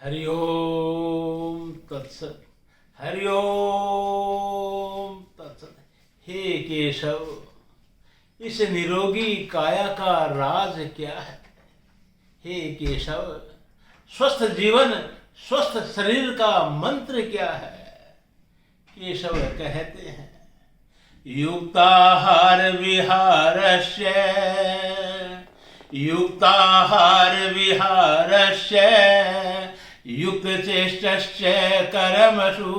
हरि ओम तत्सत। हरि ओम तत्सत। हे केशव, इस निरोगी काया का राज क्या है? हे केशव, स्वस्थ जीवन स्वस्थ शरीर का मंत्र क्या है? केशव कहते हैं, युक्ताहार विहारस्य युक्तचेष्टस्य कर्मसु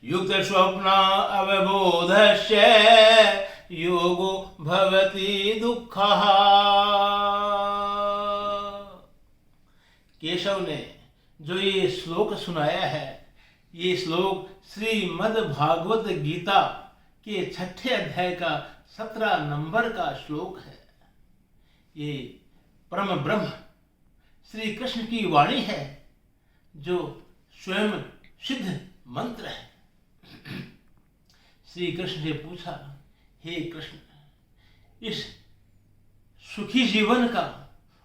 युक्तस्वप्न अवबोधस्य योगो भवति दुःखः। केशव ने जो ये श्लोक सुनाया है, ये श्लोक श्रीमद् भागवत गीता के 6ठे अध्याय का 17 नंबर का श्लोक है। ये परम ब्रह्म श्री कृष्ण की वाणी है, जो स्वयं सिद्ध मंत्र है। श्री कृष्ण ने पूछा, हे कृष्ण, इस सुखी जीवन का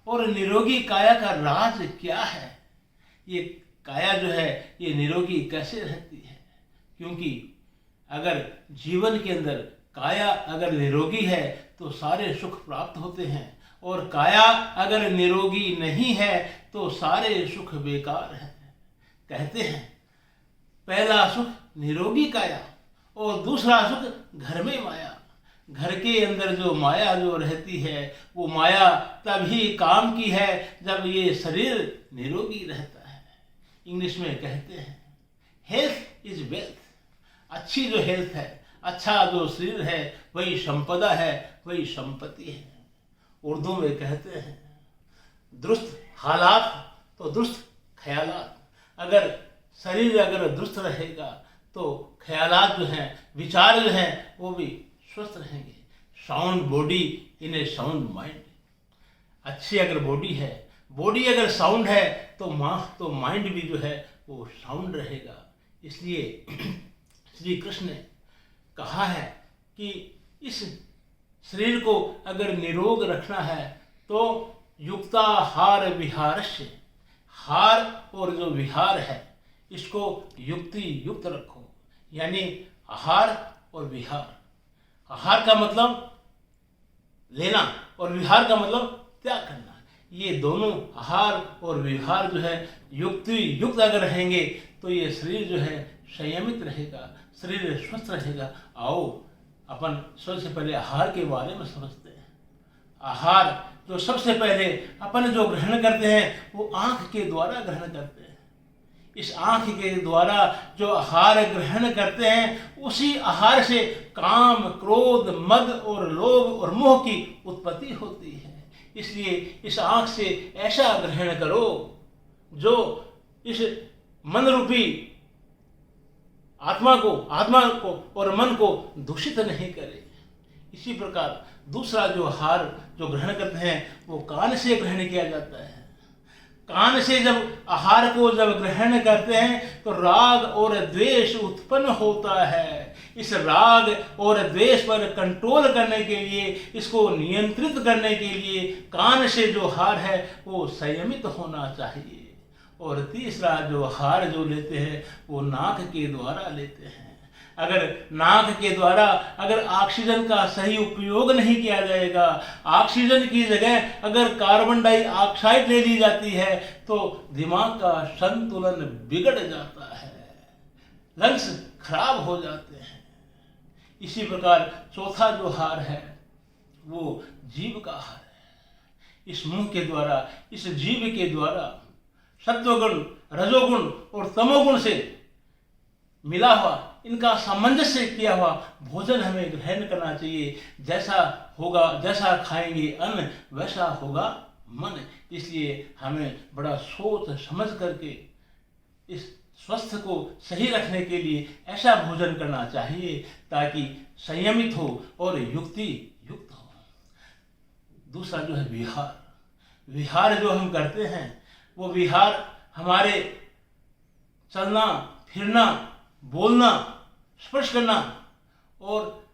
और निरोगी काया का राज क्या है? ये काया जो है ये निरोगी कैसे रहती है? क्योंकि अगर जीवन के अंदर काया अगर निरोगी है तो सारे सुख प्राप्त होते हैं, और काया अगर निरोगी नहीं है तो सारे सुख बेकार हैं। कहते हैं, पहला सुख निरोगी काया और दूसरा सुख घर में माया। घर के अंदर जो माया जो रहती है, वो माया तभी काम की है जब ये शरीर निरोगी रहता है। इंग्लिश में कहते हैं, हेल्थ इज वेल्थ। अच्छी जो हेल्थ है, अच्छा जो शरीर है, वही संपदा है, वही संपत्ति है। उर्दू में कहते हैं, दुरुस्त हालात तो दुरुस्त ख्यालात। अगर शरीर अगर दुरुस्त रहेगा तो ख्यालात जो हैं, विचार जो हैं, वो भी स्वस्थ रहेंगे। Sound body in A sound mind. अच्छी अगर बॉडी है, बॉडी अगर साउंड है तो माइंड भी जो है वो साउंड रहेगा। इसलिए श्री कृष्ण ने कहा है कि इस शरीर को अगर निरोग रखना है तो युक्ताहार विहारस्य, हार और जो विहार है इसको युक्ति युक्त रखो। यानी आहार और विहार। आहार का मतलब लेना और विहार का मतलब त्याग करना। ये दोनों आहार और विहार जो है युक्ति युक्त अगर रहेंगे तो ये शरीर जो है संयमित रहेगा, शरीर स्वस्थ रहेगा। आओ अपन सबसे पहले आहार के बारे में समझते हैं। आहार जो सबसे पहले अपन जो ग्रहण करते हैं वो आँख के द्वारा ग्रहण करते हैं। इस आँख के द्वारा जो आहार ग्रहण करते हैं, उसी आहार से काम, क्रोध, मद और लोभ और मोह की उत्पत्ति होती है। इसलिए इस आँख से ऐसा ग्रहण करो जो इस मन रूपी आत्मा को और मन को दूषित नहीं करे। इसी प्रकार दूसरा जो आहार जो ग्रहण करते हैं वो कान से ग्रहण किया जाता है। कान से जब आहार को जब ग्रहण करते हैं तो राग और द्वेष उत्पन्न होता है। इस राग और द्वेष पर कंट्रोल करने के लिए, इसको नियंत्रित करने के लिए कान से जो आहार है वो संयमित होना चाहिए। और तीसरा जो आहार जो लेते हैं वो नाक के द्वारा लेते हैं। अगर नाक के द्वारा अगर ऑक्सीजन का सही उपयोग नहीं किया जाएगा, ऑक्सीजन की जगह अगर कार्बन डाइऑक्साइड ले ली जाती है तो दिमाग का संतुलन बिगड़ जाता है, लंग्स खराब हो जाते हैं। इसी प्रकार चौथा जो आहार है वो जीव का आहार है। इस मुंह के द्वारा, इस जीव के द्वारा सत्वगुण, रजोगुण और तमोगुण से मिला हुआ, इनका सामंजस्य किया हुआ भोजन हमें ग्रहण करना चाहिए। जैसा खाएंगे अन्न वैसा होगा मन। इसलिए हमें बड़ा सोच समझ करके इस स्वास्थ्य को सही रखने के लिए ऐसा भोजन करना चाहिए ताकि संयमित हो और युक्ति युक्त हो। दूसरा जो है विहार। विहार जो हम करते हैं वो विहार हमारे चलना, फिरना, बोलना, स्पर्श करना और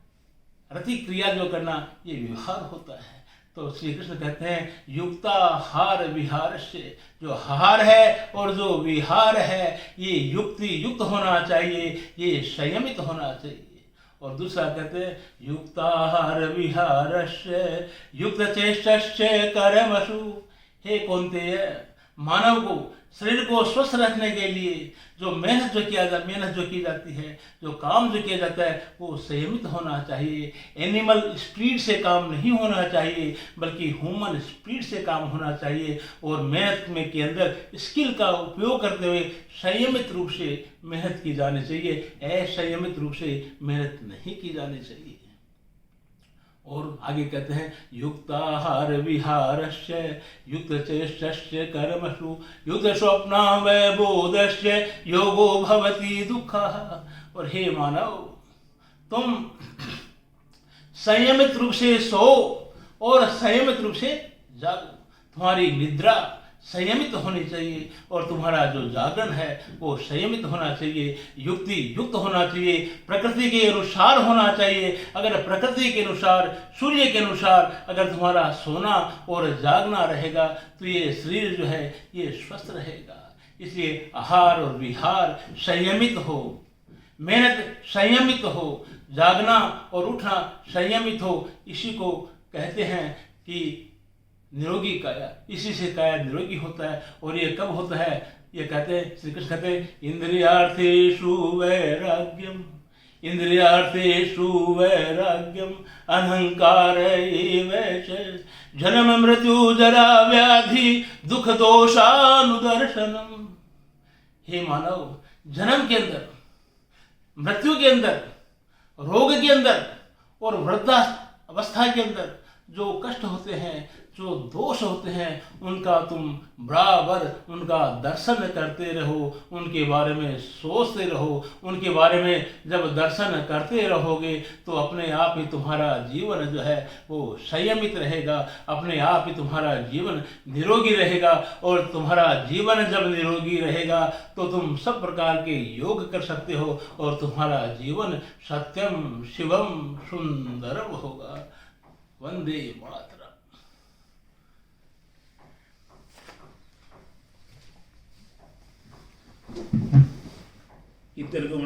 रति क्रिया जो करना, ये विहार होता है। तो श्री कृष्ण कहते हैं युक्ताहार विहार से, जो आहार है और जो विहार है ये युक्ति युक्त होना चाहिए, ये संयमित होना चाहिए। और दूसरा कहते हैं युक्ताहार विहारस्य युक्त चेष्टस्य कर्मसु। हे कौन्तेय, मानव को शरीर को स्वस्थ रखने के लिए जो मेहनत जो की जाती है, जो काम जो किया जाता है, वो संयमित होना चाहिए। एनिमल स्पीड से काम नहीं होना चाहिए, बल्कि ह्यूमन स्पीड से काम होना चाहिए। और मेहनत में के अंदर स्किल का उपयोग करते हुए संयमित रूप से मेहनत की जानी चाहिए, असंयमित रूप से मेहनत नहीं की जानी चाहिए। और आगे कहते हैं युक्ताहार विहारस्य युक्त चेष्टस्य कर्मसु युक्त स्वप्नावबोधस्य योगो भवति दुःखः। और हे मानव, तुम संयमित रूप से सो और संयमित रूप से जागो। तुम्हारी निद्रा संयमित होनी चाहिए और तुम्हारा जो जागरण है वो संयमित होना चाहिए, युक्ति युक्त होना चाहिए, प्रकृति के अनुसार होना चाहिए। अगर प्रकृति के अनुसार, सूर्य के अनुसार अगर तुम्हारा सोना और जागना रहेगा तो ये शरीर जो है ये स्वस्थ रहेगा। इसलिए आहार और विहार संयमित हो, मेहनत संयमित हो, जागना और उठना संयमित हो। इसी को कहते हैं कि निरोगी काया, इसी से काया निरोगी होता है। और ये कब होता है? ये कहते हैं, श्री कृष्ण कहते हैं इंद्रियार्थेषु वैराग्यम, इंद्रियार्थेषु वैराग्यम अहंकार एव च जन्म मृत्यु जरा व्याधि दुख दोषानुदर्शनम। हे मानव, जन्म के अंदर, मृत्यु के अंदर, रोग के अंदर और वृद्धावस्था के अंदर जो कष्ट होते हैं, जो दोष होते हैं, उनका तुम बराबर उनका दर्शन करते रहो, उनके बारे में सोचते रहो। उनके बारे में जब दर्शन करते रहोगे तो अपने आप ही तुम्हारा जीवन जो है वो संयमित रहेगा, अपने आप ही तुम्हारा जीवन निरोगी रहेगा। और तुम्हारा जीवन जब निरोगी रहेगा तो तुम सब प्रकार के योग कर सकते हो और तुम्हारा जीवन सत्यम शिवम सुंदरम होगा। वंदे मातरम। తెలుగు